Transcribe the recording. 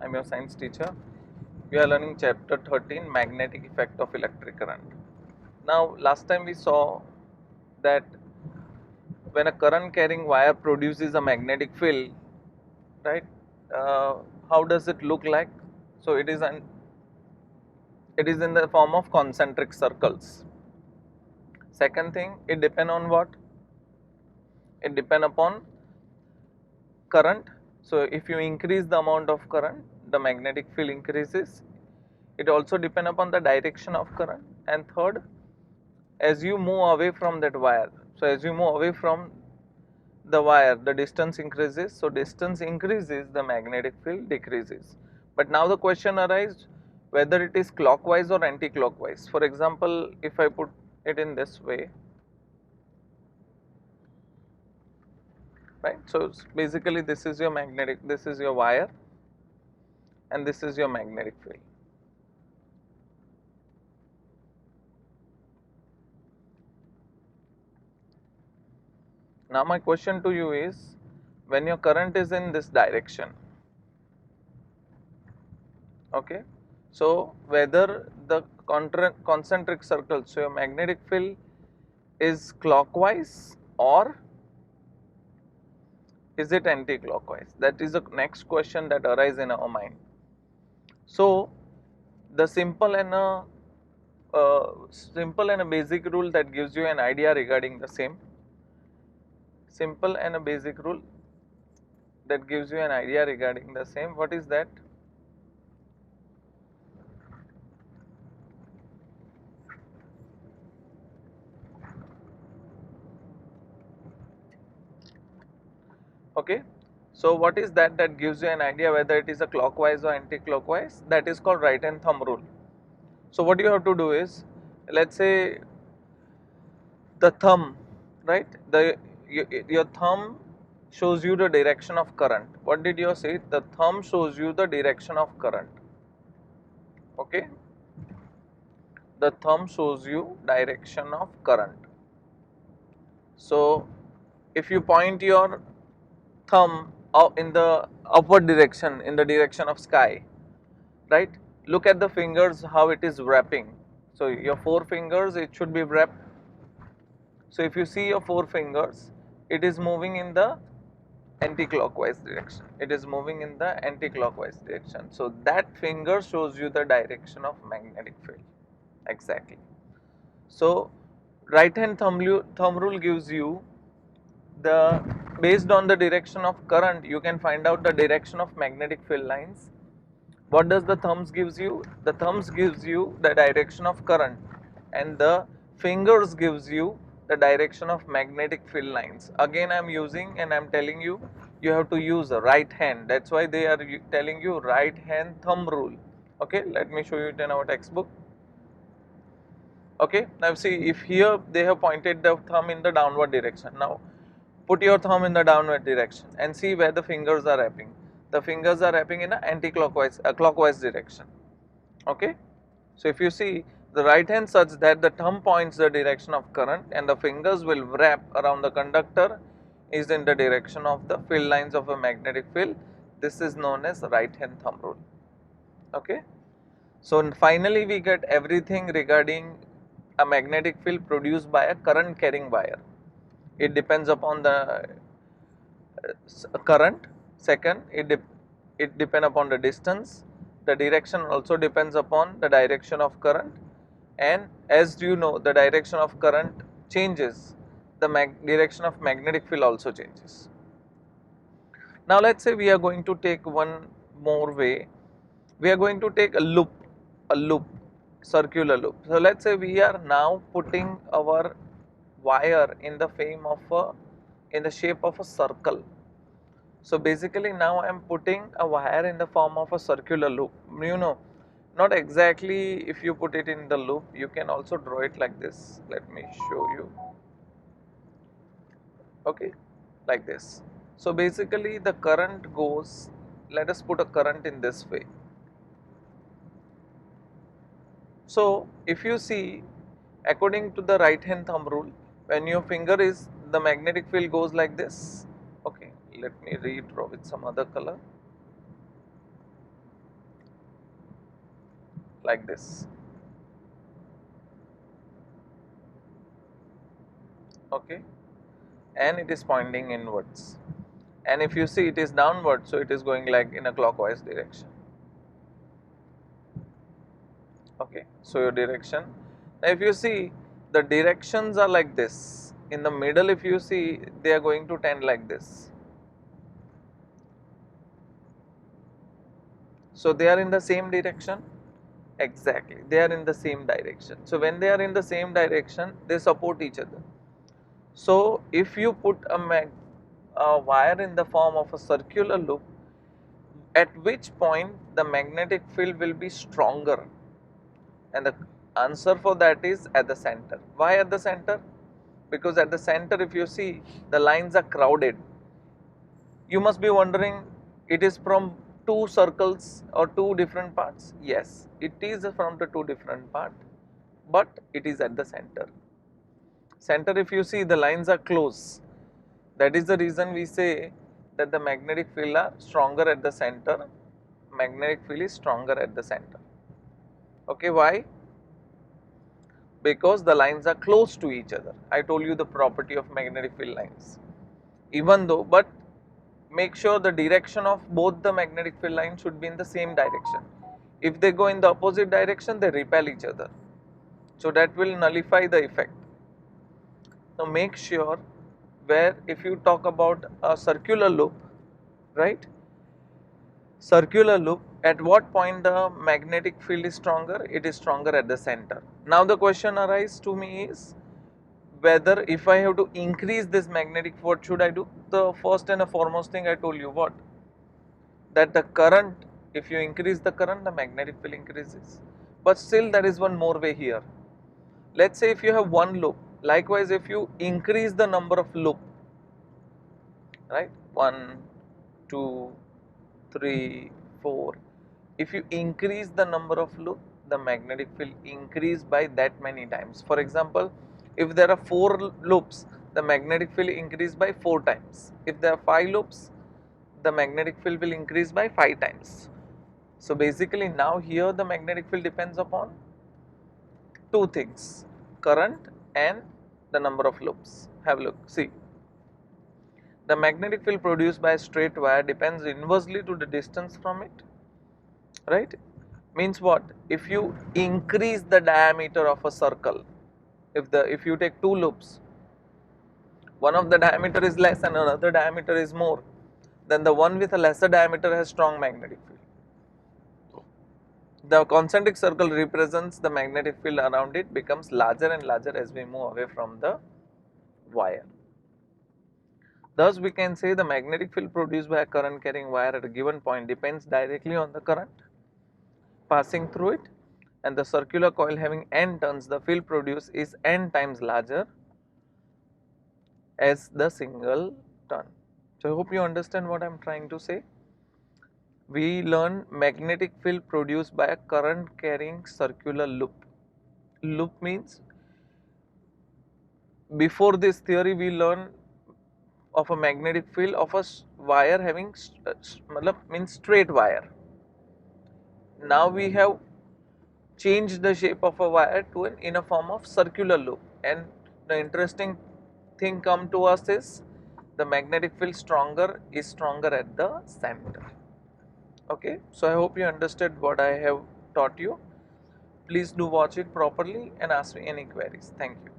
I am your science teacher. We are learning chapter 13, magnetic effect of electric current. Now, last time we saw that when a current carrying wire produces a magnetic field, right? Uh, how does it look like? So it is in the form of concentric circles. Second thing, it depend on what? It depend upon current. So if you increase the amount of current, the magnetic field increases. It also depend upon the direction of current. And third, as you move away from that wire, so as you move away from the wire, the distance increases. So distance increases, the magnetic field decreases. But now the question arises whether it is clockwise or anti-clockwise. For example, if I put it in this way, right? So basically this is your magnetic, this is your wire, and this is your magnetic field. Now my question to you is, when your current is in this direction, okay, so whether the concentric circle, so your magnetic field is clockwise or is it anti-clockwise? That is the next question that arises in our mind. So the simple and a basic rule that gives you an idea regarding the same. Simple and a basic rule that gives you an idea regarding the same. What is that? Okay, so what is that gives you an idea whether it is a clockwise or anti-clockwise? That is called right hand thumb rule. So what you have to do is, let's say the thumb, right? Your thumb shows you the direction of current. What did you say? The thumb shows you the direction of current. Okay, the thumb shows you direction of current. So if you point your thumb out in the upward direction, in the direction of sky, right? Look at the fingers, how it is wrapping. So your four fingers, it should be wrapped. So if you see your four fingers, it is moving in the anti-clockwise direction. It is moving in the anti-clockwise direction. So that finger shows you the direction of magnetic field. Exactly. So right hand thumb rule gives you the, based on the direction of current, you can find out the direction of magnetic field lines. What does the thumbs gives you? The thumbs gives you the direction of current, and the fingers gives you the direction of magnetic field lines. Again I am using and I am telling you, you have to use a right hand. That's why they are telling you right hand thumb rule. Okay, let me show you it in our textbook. Okay, now see, if here they have pointed the thumb in the downward direction. Now put your thumb in the downward direction and see where the fingers are wrapping. The fingers are wrapping in an anti-clockwise, clockwise direction. Okay, so if you see the right hand such that the thumb points the direction of current and the fingers will wrap around the conductor is in the direction of the field lines of a magnetic field. This is known as right hand thumb rule. Okay, so finally we get everything regarding a magnetic field produced by a current carrying wire. It depends upon the current. Second, it depends upon the distance. The direction also depends upon the direction of current, and as you know, the direction of current changes, the direction of magnetic field also changes. Now let's say we are going to take one more way. We are going to take a loop, circular loop. So let's say we are now putting our wire in the in the shape of a circle. So basically now I am putting a wire in the form of a circular loop. You know, not exactly if you put it in the loop, you can also draw it like this. Let me show you. Okay, like this. So basically the current goes, let us put a current in this way. So if you see, according to the right hand thumb rule, when your finger is, the magnetic field goes like this. Okay, let me redraw with some other color. like this. Okay, and it is pointing inwards, and if you see it is downward, so it is going like in a clockwise direction. Okay, so your direction, now if you see the directions are like this, in the middle if you see they are going to tend like this, so they are in the same direction. Exactly, they are in the same direction. So when they are in the same direction, they support each other. So if you put a wire in the form of a circular loop, at which point the magnetic field will be stronger, and the answer for that is at the center. Why at the center? Because at the center if you see the lines are crowded. You must be wondering, it is from two circles or two different parts? Yes, it is from the two different parts, but it is at the center. Center if you see the lines are close, that is the reason we say that the magnetic field are stronger at the center. Magnetic field is stronger at the center. Okay, why? Because the lines are close to each other. I told you the property of magnetic field lines. Even though, but make sure the direction of both the magnetic field lines should be in the same direction. If they go in the opposite direction, they repel each other. So that will nullify the effect. Now make sure, where if you talk about a circular loop, right? Circular loop, at what point the magnetic field is stronger? It is stronger at the center. Now the question arises to me is, whether if I have to increase this magnetic, what should I do? The first and the foremost thing I told you, what? That the current, if you increase the current, the magnetic field increases. But still there is one more way here. Let's say if you have one loop, likewise if you increase the number of loop, right, 1, 2, 3, 4, if you increase the number of loop, the magnetic field increase by that many times. For example, if there are 4 loops, the magnetic field increase by 4 times. If there are 5 loops, the magnetic field will increase by 5 times. So basically now here the magnetic field depends upon two things, current and the number of loops. Have a look, see. The magnetic field produced by a straight wire depends inversely to the distance from it, right? Means what? If you increase the diameter of a circle, if you take 2 loops, one of the diameter is less and another diameter is more, then the one with a lesser diameter has strong magnetic field. The concentric circle represents the magnetic field around it becomes larger and larger as we move away from the wire. Thus we can say the magnetic field produced by a current carrying wire at a given point depends directly on the current passing through it, and the circular coil having n turns, the field produced is n times larger as the single turn. So I hope you understand what I am trying to say. We learn magnetic field produced by a current carrying circular loop. Loop means, before this theory we learn of a magnetic field of a wire having means straight wire. Now we have changed the shape of a wire to in a form of circular loop, and the interesting thing come to us is the magnetic field is stronger at the center. Okay, so I hope you understood what I have taught you. Please do watch it properly and ask me any queries. Thank you.